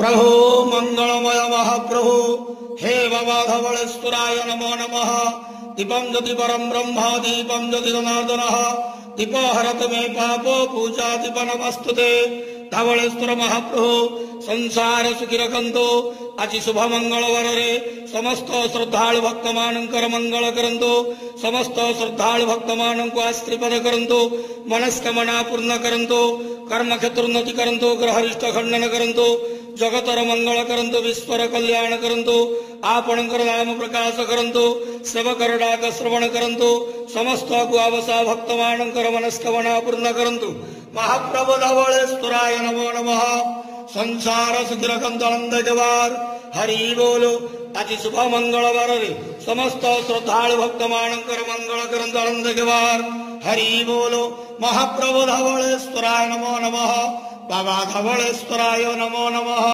प्रभो मंगलमय महाप्रभु हे बाबा धवलेश्वराय नमो नमः। दीपं ज्योति परम ब्रह्म दीपं ज्योति जनार्दन दीप हरत मे पापो पूजा दीप नमस्तुते। धवलेश्वर महाप्रभु संसार सुखी रखंतु। आज शुभ मंगलवार रे समस्त श्रद्धालु भक्त मानकर मंगल करंतु। समस्त श्रद्धालु भक्त मान को आशीर्वाद करंतु। मनस्कामना पूर्ण करंतु। कर्म क्षेत्र उन्नति करंतु। ग्रहरिष्ट खंडन करंतु। जगतर मंगल करंतु। विश्वर कल्याण करंतु। आपणकर नाम प्रकाश करंतु। सेवकर डाक श्रवण करंतु। समस्त गुआवसा भक्त मानकर मनस्कामना पूर्ण करंतु। महाप्रभु धवलेश्वराय नमो नमः। संसार सुखी रखंतु आनंद जवार हरि बोलो। आज शुभ मंगलवार रे समस्त श्रद्धालु भक्त मानकर मंगल करंतु आनंद जवार हरि बोलो। महाप्रभु धवलेश्वराय नमो नमः। बाबा धवलेश्वराय नमो नमः।